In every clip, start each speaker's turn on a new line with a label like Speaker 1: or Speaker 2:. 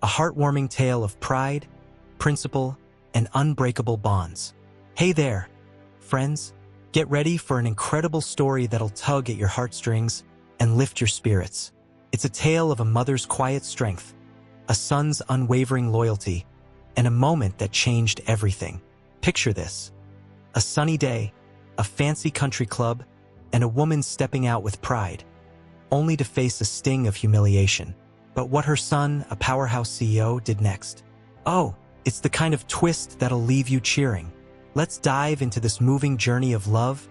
Speaker 1: a heartwarming tale of pride, principle, and unbreakable bonds. Hey there, friends. Get ready for an incredible story that'll tug at your heartstrings and lift your spirits. It's a tale of a mother's quiet strength, a son's unwavering loyalty, and a moment that changed everything. Picture this: a sunny day, a fancy country club, and a woman stepping out with pride, only to face a sting of humiliation. But what her son, a powerhouse CEO, did next. Oh, it's the kind of twist that'll leave you cheering. Let's dive into this moving journey of love,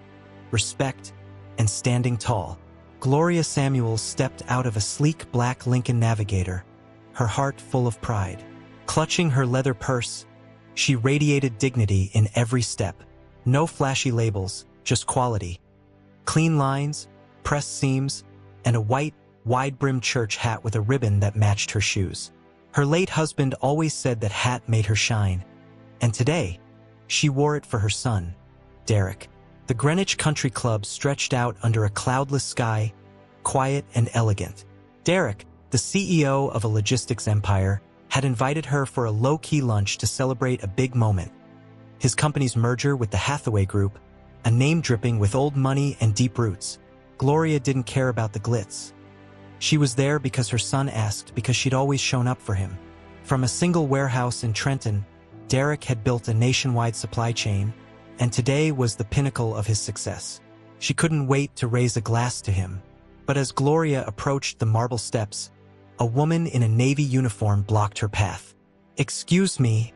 Speaker 1: respect, and standing tall. Gloria Samuels stepped out of a sleek black Lincoln Navigator, her heart full of pride. Clutching her leather purse, she radiated dignity in every step. No flashy labels, just quality. Clean lines, pressed seams, and a white, wide-brimmed church hat with a ribbon that matched her shoes. Her late husband always said that hat made her shine, and today, she wore it for her son, Derek. The Greenwich Country Club stretched out under a cloudless sky, quiet and elegant. Derek, the CEO of a logistics empire, had invited her for a low-key lunch to celebrate a big moment: his company's merger with the Hathaway Group, a name dripping with old money and deep roots. Gloria didn't care about the glitz. She was there because her son asked, because she'd always shown up for him. From a single warehouse in Trenton, Derek had built a nationwide supply chain, and today was the pinnacle of his success. She couldn't wait to raise a glass to him. But as Gloria approached the marble steps, a woman in a navy uniform blocked her path. "Excuse me,"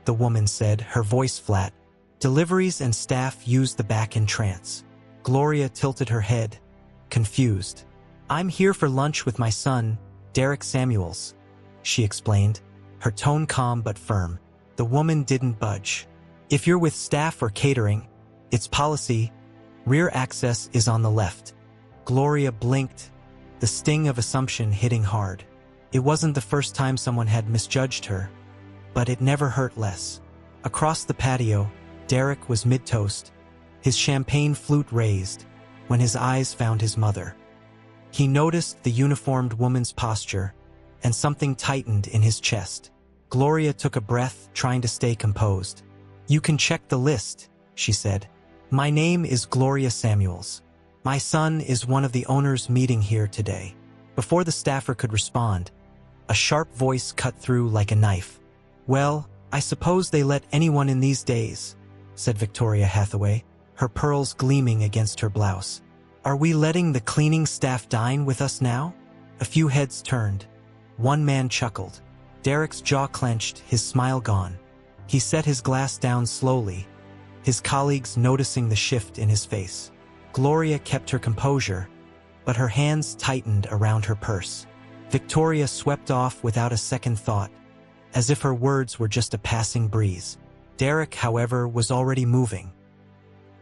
Speaker 1: the woman said, her voice flat. "Deliveries and staff use the back entrance." Gloria tilted her head, confused. "I'm here for lunch with my son, Derek Samuels," she explained, her tone calm but firm. The woman didn't budge. "If you're with staff or catering, it's policy. Rear access is on the left." Gloria blinked, the sting of assumption hitting hard. It wasn't the first time someone had misjudged her, but it never hurt less. Across the patio, Derek was mid-toast, his champagne flute raised, when his eyes found his mother. He noticed the uniformed woman's posture, and something tightened in his chest. Gloria took a breath, trying to stay composed. "You can check the list," she said. "My name is Gloria Samuels. My son is one of the owners meeting here today." Before the staffer could respond, a sharp voice cut through like a knife. "Well, I suppose they let anyone in these days," said Victoria Hathaway, her pearls gleaming against her blouse. "Are we letting the cleaning staff dine with us now?" A few heads turned. One man chuckled. Derek's jaw clenched, his smile gone. He set his glass down slowly, his colleagues noticing the shift in his face. Gloria kept her composure, but her hands tightened around her purse. Victoria swept off without a second thought, as if her words were just a passing breeze. Derek, however, was already moving.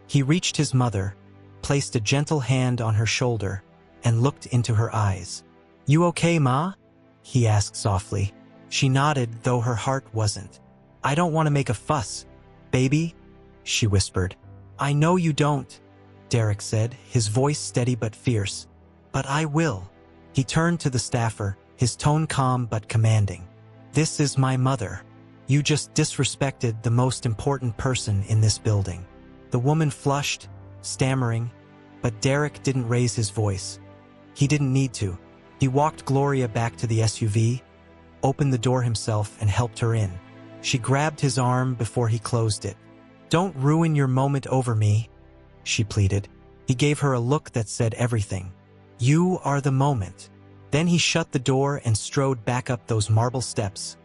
Speaker 1: He reached his mother, placed a gentle hand on her shoulder, and looked into her eyes. "You okay, Ma?" he asked softly. She nodded, though her heart wasn't. "I don't want to make a fuss, baby," she whispered. "I know you don't," Derek said, his voice steady but fierce. "But I will." He turned to the staffer, his tone calm but commanding. "This is my mother. You just disrespected the most important person in this building." The woman flushed, stammering, but Derek didn't raise his voice. He didn't need to. He walked Gloria back to the SUV, opened the door himself, and helped her in. She grabbed his arm before he closed it. "Don't ruin your moment over me," she pleaded. He gave her a look that said everything. "You are the moment." Then he shut the door and strode back up those marble steps,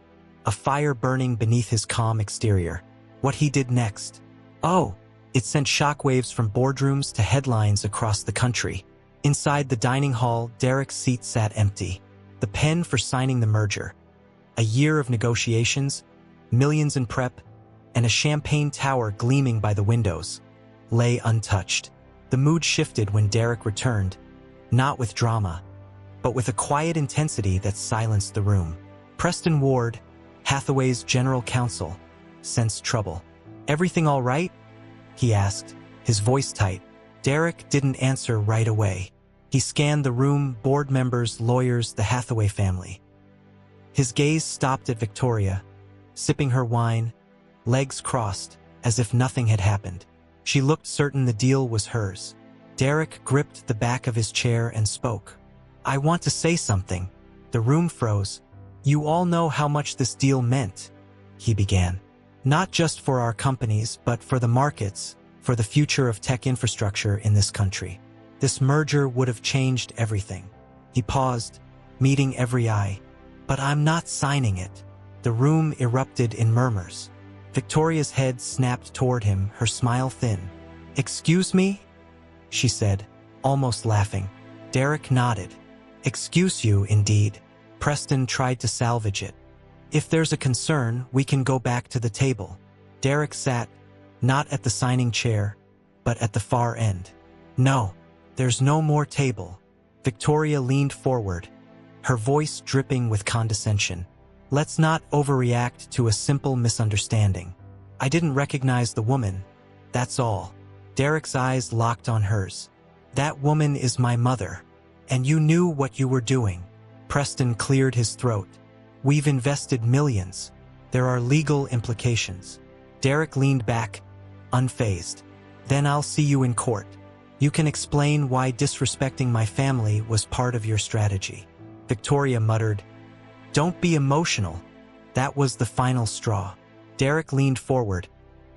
Speaker 1: a fire burning beneath his calm exterior. What he did next? Oh, it sent shockwaves from boardrooms to headlines across the country. Inside the dining hall, Derek's seat sat empty. The pen for signing the merger. A year of negotiations, millions in prep, and a champagne tower gleaming by the windows lay untouched. The mood shifted when Derek returned, not with drama, but with a quiet intensity that silenced the room. Preston Ward, Hathaway's general counsel, sensed trouble. "Everything all right?" he asked, his voice tight. Derek didn't answer right away. He scanned the room, board members, lawyers, the Hathaway family. His gaze stopped at Victoria, sipping her wine, legs crossed, as if nothing had happened. She looked certain the deal was hers. Derek gripped the back of his chair and spoke. "I want to say something." The room froze. "You all know how much this deal meant," he began. "Not just for our companies, but for the markets, for the future of tech infrastructure in this country. This merger would have changed everything." He paused, meeting every eye. "But I'm not signing it." The room erupted in murmurs. Victoria's head snapped toward him, her smile thin. "Excuse me?" she said, almost laughing. Derek nodded. "Excuse you, indeed." Preston tried to salvage it. "If there's a concern, we can go back to the table." Derek sat, not at the signing chair, but at the far end. "No, there's no more table." Victoria leaned forward, her voice dripping with condescension. "Let's not overreact to a simple misunderstanding. I didn't recognize the woman, that's all." Derek's eyes locked on hers. "That woman is my mother, and you knew what you were doing." Preston cleared his throat. "We've invested millions. There are legal implications." Derek leaned back, unfazed. "Then I'll see you in court. You can explain why disrespecting my family was part of your strategy." Victoria muttered, "Don't be emotional." That was the final straw. Derek leaned forward,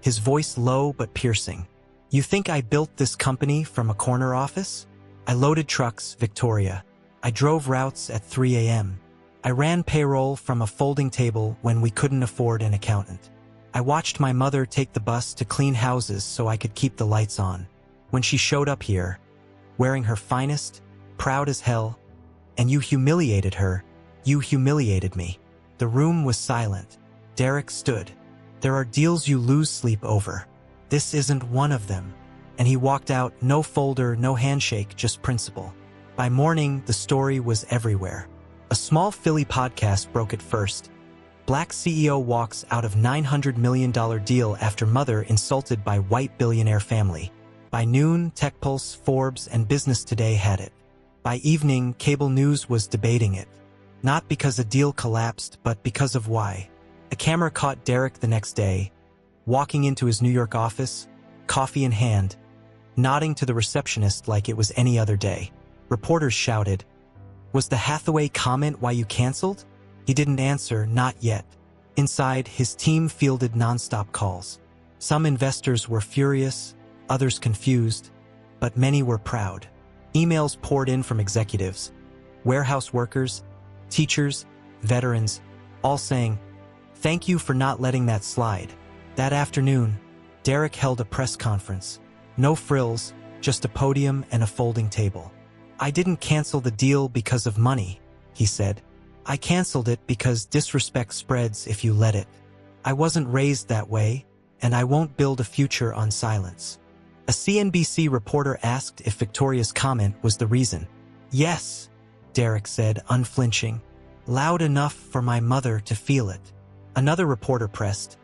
Speaker 1: his voice low but piercing. "You think I built this company from a corner office? I loaded trucks, Victoria. I drove routes at 3 a.m. I ran payroll from a folding table when we couldn't afford an accountant. I watched my mother take the bus to clean houses so I could keep the lights on. When she showed up here, wearing her finest, proud as hell, and you humiliated her, you humiliated me." The room was silent. Derek stood. "There are deals you lose sleep over. This isn't one of them." And he walked out, no folder, no handshake, just principle. By morning, the story was everywhere. A small Philly podcast broke it first. Black CEO walks out of $900 million deal after mother insulted by white billionaire family. By noon, TechPulse, Forbes, and Business Today had it. By evening, cable news was debating it. Not because a deal collapsed, but because of why. A camera caught Derek the next day, walking into his New York office, coffee in hand, nodding to the receptionist like it was any other day. Reporters shouted, "Was the Hathaway comment why you canceled?" He didn't answer, not yet. Inside, his team fielded nonstop calls. Some investors were furious, others confused, but many were proud. Emails poured in from executives, warehouse workers, teachers, veterans, all saying, "Thank you for not letting that slide." That afternoon, Derek held a press conference. No frills, just a podium and a folding table. "I didn't cancel the deal because of money," he said. "I canceled it because disrespect spreads if you let it. I wasn't raised that way, and I won't build a future on silence." A CNBC reporter asked if Victoria's comment was the reason. "Yes," Derek said, unflinching. "Loud enough for my mother to feel it." Another reporter pressed,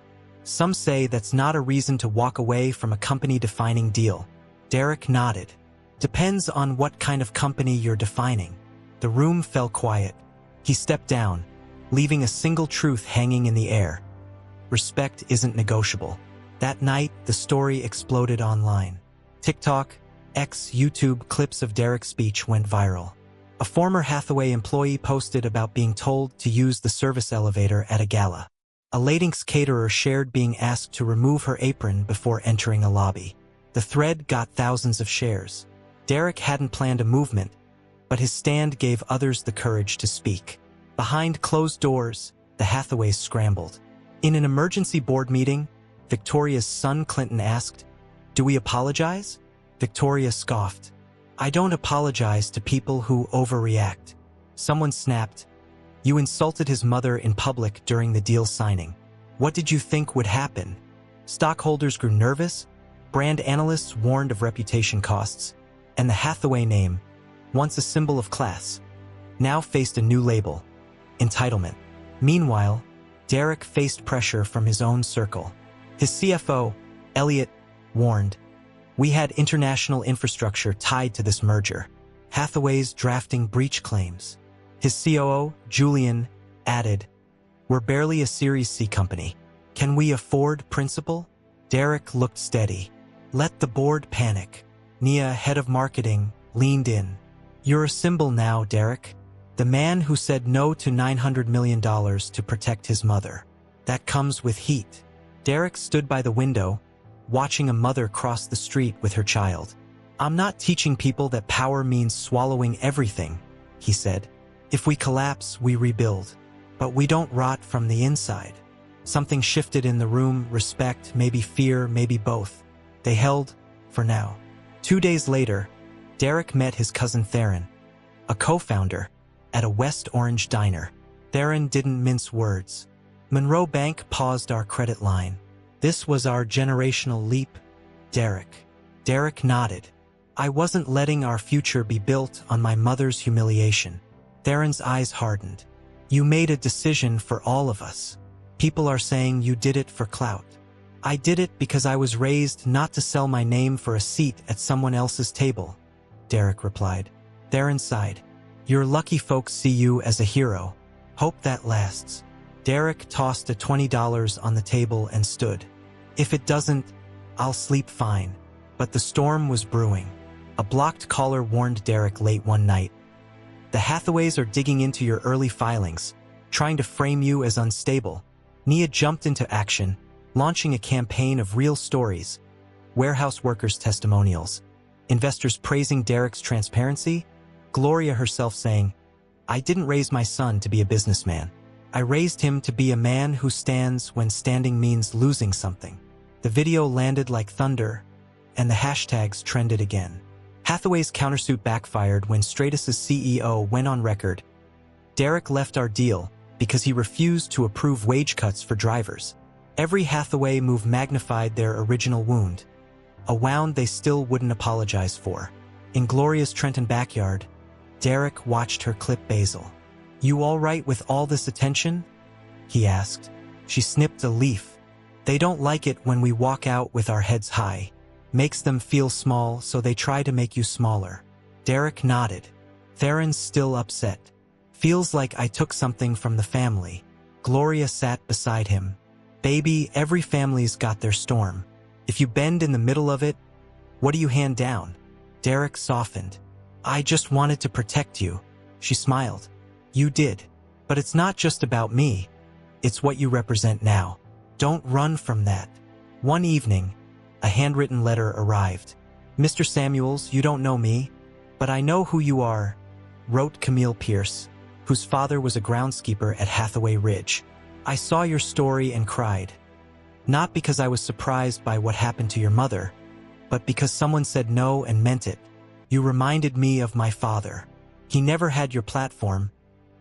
Speaker 1: "Some say that's not a reason to walk away from a company-defining deal." Derek nodded. "Depends on what kind of company you're defining." The room fell quiet. He stepped down, leaving a single truth hanging in the air. Respect isn't negotiable. That night, the story exploded online. TikTok, X, YouTube clips of Derek's speech went viral. A former Hathaway employee posted about being told to use the service elevator at a gala. A Ladynx caterer shared being asked to remove her apron before entering a lobby. The thread got thousands of shares. Derek hadn't planned a movement, but his stand gave others the courage to speak. Behind closed doors, the Hathaways scrambled. In an emergency board meeting, Victoria's son Clinton asked, "Do we apologize?" Victoria scoffed. "I don't apologize to people who overreact." Someone snapped, "You insulted his mother in public during the deal signing. What did you think would happen?" Stockholders grew nervous, brand analysts warned of reputation costs, and the Hathaway name, once a symbol of class, now faced a new label, entitlement. Meanwhile, Derek faced pressure from his own circle. His CFO, Elliot, warned, "We had international infrastructure tied to this merger. Hathaway's drafting breach claims." His COO, Julian, added, "We're barely a Series C company. Can we afford principal?" Derek looked steady. "Let the board panic." Nia, head of marketing, leaned in. "You're a symbol now, Derek. The man who said no to $900 million to protect his mother. That comes with heat." Derek stood by the window, watching a mother cross the street with her child. "I'm not teaching people that power means swallowing everything," he said. "If we collapse, we rebuild. But we don't rot from the inside." Something shifted in the room, respect, maybe fear, maybe both. They held, for now. 2 days later, Derek met his cousin Theron, a co-founder, at a West Orange diner. Theron didn't mince words. "Monroe Bank paused our credit line. This was our generational leap, Derek." Derek nodded. "I wasn't letting our future be built on my mother's humiliation." Theron's eyes hardened. "You made a decision for all of us. People are saying you did it for clout." "I did it because I was raised not to sell my name for a seat at someone else's table," Derek replied. Theron sighed. "Your lucky folks see you as a hero. Hope that lasts." Derek tossed a $20 on the table and stood. "If it doesn't, I'll sleep fine." But the storm was brewing. A blocked caller warned Derek late one night. "The Hathaways are digging into your early filings, trying to frame you as unstable." Nia jumped into action, launching a campaign of real stories, warehouse workers' testimonials, investors praising Derek's transparency, Gloria herself saying, "I didn't raise my son to be a businessman. I raised him to be a man who stands when standing means losing something." The video landed like thunder, and the hashtags trended again. Hathaway's countersuit backfired when Stratus's CEO went on record. "Derek left our deal because he refused to approve wage cuts for drivers." Every Hathaway move magnified their original wound, a wound they still wouldn't apologize for. In Gloria's Trenton backyard, Derek watched her clip Basil. "You all right with all this attention?" he asked. She snipped a leaf. "They don't like it when we walk out with our heads high. Makes them feel small, so they try to make you smaller." Derek nodded. "Theron's still upset. Feels like I took something from the family." Gloria sat beside him. "Baby, every family's got their storm. If you bend in the middle of it, what do you hand down?" Derek softened. "I just wanted to protect you." She smiled. "You did. But it's not just about me. It's what you represent now. Don't run from that." One evening, a handwritten letter arrived. "Mr. Samuels, you don't know me, but I know who you are," wrote Camille Pierce, whose father was a groundskeeper at Hathaway Ridge. "I saw your story and cried. Not because I was surprised by what happened to your mother, but because someone said no and meant it. You reminded me of my father. He never had your platform,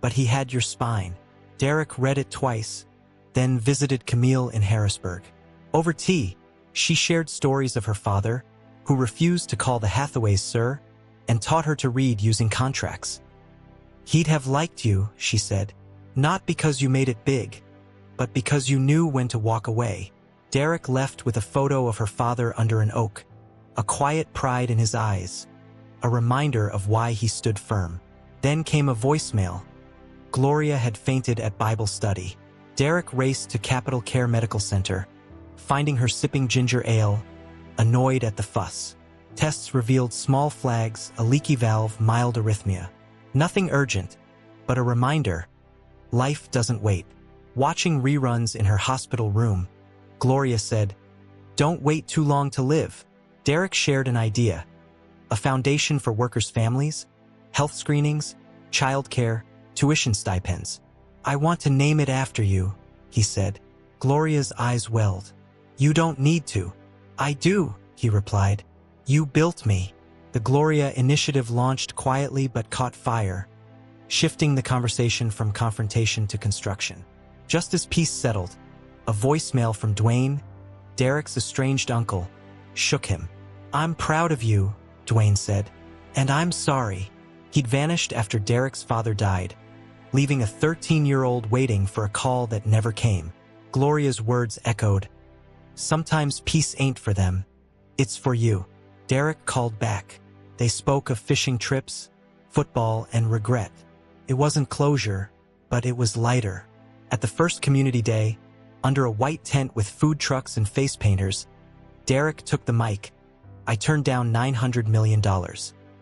Speaker 1: but he had your spine." Derek read it twice, then visited Camille in Harrisburg. Over tea, she shared stories of her father, who refused to call the Hathaways sir, and taught her to read using contracts. "He'd have liked you," she said, "not because you made it big, but because you knew when to walk away." Derek left with a photo of her father under an oak, a quiet pride in his eyes, a reminder of why he stood firm. Then came a voicemail. Gloria had fainted at Bible study. Derek raced to Capital Care Medical Center, finding her sipping ginger ale, annoyed at the fuss. Tests revealed small flags, a leaky valve, mild arrhythmia. Nothing urgent, but a reminder. Life doesn't wait. Watching reruns in her hospital room, Gloria said, "Don't wait too long to live." Derek shared an idea. A foundation for workers' families, health screenings, childcare, tuition stipends. "I want to name it after you," he said. Gloria's eyes welled. "You don't need to." "I do," he replied. "You built me." The Gloria initiative launched quietly but caught fire, shifting the conversation from confrontation to construction. Just as peace settled, a voicemail from Dwayne, Derek's estranged uncle, shook him. "I'm proud of you," Dwayne said, "and I'm sorry." He'd vanished after Derek's father died, leaving a 13-year-old waiting for a call that never came. Gloria's words echoed, "Sometimes peace ain't for them, it's for you." Derek called back. They spoke of fishing trips, football, and regret. It wasn't closure, but it was lighter. At the first community day, under a white tent with food trucks and face painters, Derek took the mic. I turned down $900 million.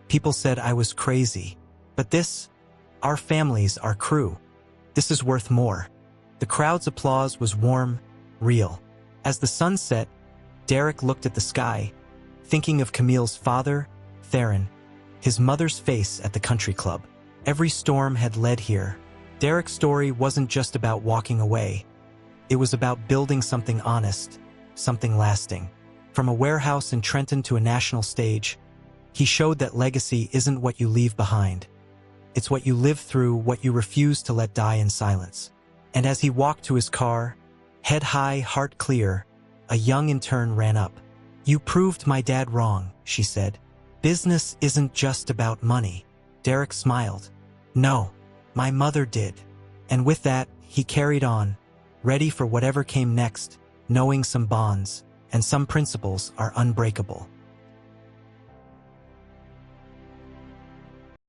Speaker 1: People said I was crazy. But this, our families, our crew, this is worth more. The crowd's applause was warm, real. As the sun set, Derek looked at the sky, thinking of Camille's father, Theron, his mother's face at the country club. Every storm had led here. Derek's story wasn't just about walking away. It was about building something honest, something lasting. From a warehouse in Trenton to a national stage, he showed that legacy isn't what you leave behind. It's what you live through, what you refuse to let die in silence. And as he walked to his car, head high, heart clear, a young intern ran up. "You proved my dad wrong," she said. "Business isn't just about money." Derek smiled. "No, my mother did." And with that, he carried on, ready for whatever came next, knowing some bonds and some principles are unbreakable.